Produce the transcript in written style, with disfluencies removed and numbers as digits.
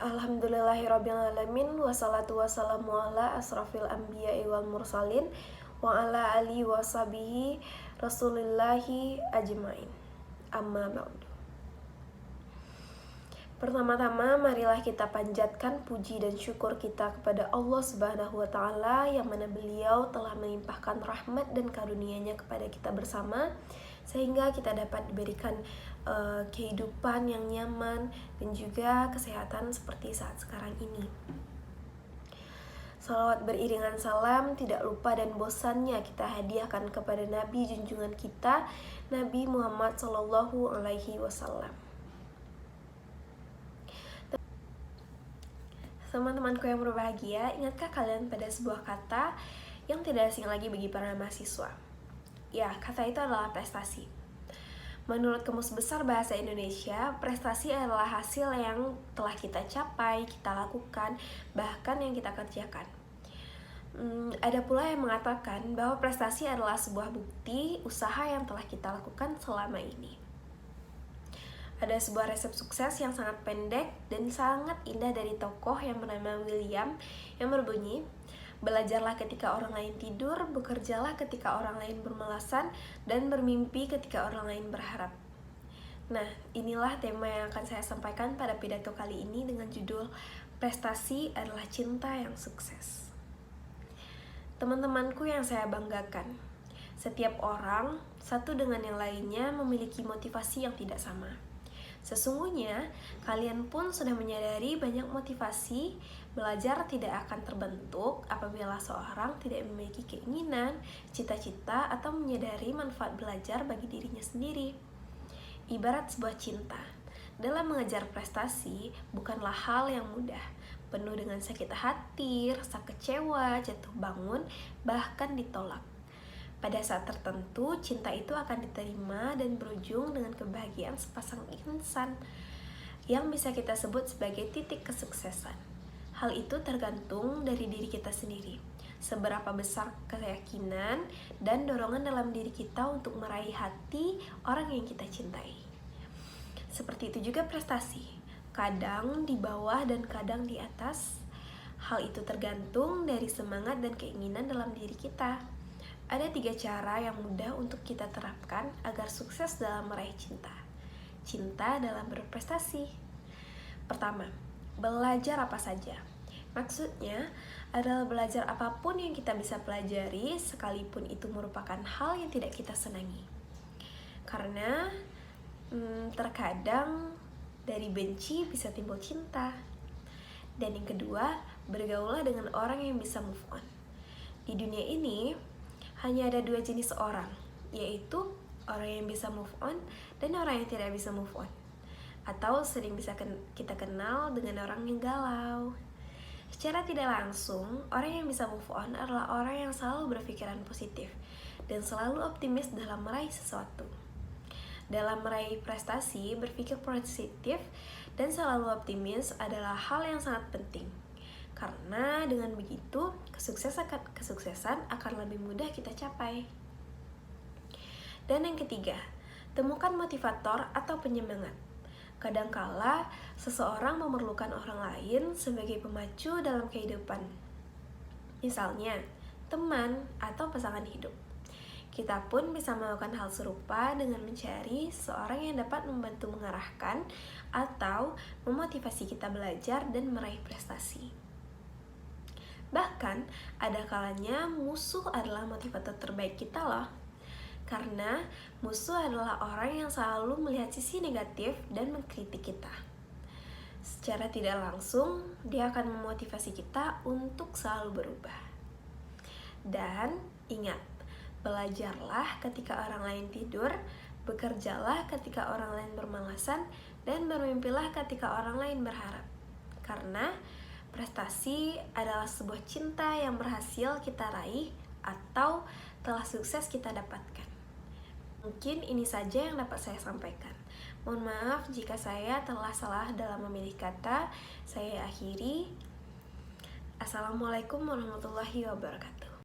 Alhamdulillahirrabbilalamin. Wassalatu wassalamu ala asrafil anbiya'i wal mursalin wa ala alihi wa sahbihi rasulillahi ajmain. Amma ba'du. Pertama-tama marilah kita panjatkan puji dan syukur kita kepada Allah Subhanahu wa taala yang mana Beliau telah melimpahkan rahmat dan karunia-Nya kepada kita bersama sehingga kita dapat diberikan kehidupan yang nyaman dan juga kesehatan seperti saat sekarang ini. Salawat beriringan salam tidak lupa dan bosannya kita hadiahkan kepada Nabi junjungan kita, Nabi Muhammad Sallallahu Alaihi Wasallam. Teman-temanku yang berbahagia, ingatkah kalian pada sebuah kata yang tidak asing lagi bagi para mahasiswa? Ya, kata itu adalah prestasi. Menurut Kamus Besar Bahasa Indonesia, prestasi adalah hasil yang telah kita capai, kita lakukan, bahkan yang kita kerjakan. Ada pula yang mengatakan bahwa prestasi adalah sebuah bukti usaha yang telah kita lakukan selama ini. Ada sebuah resep sukses yang sangat pendek dan sangat indah dari tokoh yang bernama William yang berbunyi, belajarlah ketika orang lain tidur, bekerjalah ketika orang lain bermalasan, dan bermimpi ketika orang lain berharap. Nah, inilah tema yang akan saya sampaikan pada pidato kali ini dengan judul Prestasi adalah Cinta yang Sukses. Teman-temanku yang saya banggakan, setiap orang, satu dengan yang lainnya, memiliki motivasi yang tidak sama. Sesungguhnya, kalian pun sudah menyadari banyak motivasi belajar tidak akan terbentuk apabila seorang tidak memiliki keinginan, cita-cita, atau menyadari manfaat belajar bagi dirinya sendiri. Ibarat sebuah cinta, dalam mengejar prestasi bukanlah hal yang mudah, penuh dengan sakit hati, rasa kecewa, jatuh bangun, bahkan ditolak. Pada saat tertentu, cinta itu akan diterima dan berujung dengan kebahagiaan sepasang insan yang bisa kita sebut sebagai titik kesuksesan. Hal itu tergantung dari diri kita sendiri. Seberapa besar keyakinan dan dorongan dalam diri kita untuk meraih hati orang yang kita cintai. Seperti itu juga prestasi. Kadang di bawah dan kadang di atas. Hal itu tergantung dari semangat dan keinginan dalam diri kita. Ada 3 cara yang mudah untuk kita terapkan agar sukses dalam meraih cinta. Cinta dalam berprestasi. Pertama, belajar apa saja. Maksudnya adalah belajar apapun yang kita bisa pelajari sekalipun itu merupakan hal yang tidak kita senangi. Karena terkadang dari benci bisa timbul cinta. Dan yang kedua, bergaullah dengan orang yang bisa move on. Di dunia ini hanya ada 2 jenis orang, yaitu orang yang bisa move on dan orang yang tidak bisa move on. Atau sering bisa kita kenal dengan orang yang galau. Secara tidak langsung, orang yang bisa move on adalah orang yang selalu berpikiran positif dan selalu optimis dalam meraih sesuatu. Dalam meraih prestasi, berpikir positif dan selalu optimis adalah hal yang sangat penting. Karena dengan begitu, kesuksesan akan lebih mudah kita capai. Dan yang ketiga, temukan motivator atau penyemangat. Kadangkala, seseorang memerlukan orang lain sebagai pemacu dalam kehidupan. Misalnya, teman atau pasangan hidup. Kita pun bisa melakukan hal serupa dengan mencari seseorang yang dapat membantu mengarahkan atau memotivasi kita belajar dan meraih prestasi. Bahkan, ada kalanya musuh adalah motivator terbaik kita loh. Karena musuh adalah orang yang selalu melihat sisi negatif dan mengkritik kita. Secara tidak langsung, dia akan memotivasi kita untuk selalu berubah. Dan ingat, belajarlah ketika orang lain tidur, bekerjalah ketika orang lain bermalasan, dan bermimpilah ketika orang lain berharap. Karena prestasi adalah sebuah cinta yang berhasil kita raih atau telah sukses kita dapatkan. Mungkin ini saja yang dapat saya sampaikan. Mohon maaf jika saya telah salah dalam memilih kata. Saya akhiri. Assalamualaikum warahmatullahi wabarakatuh.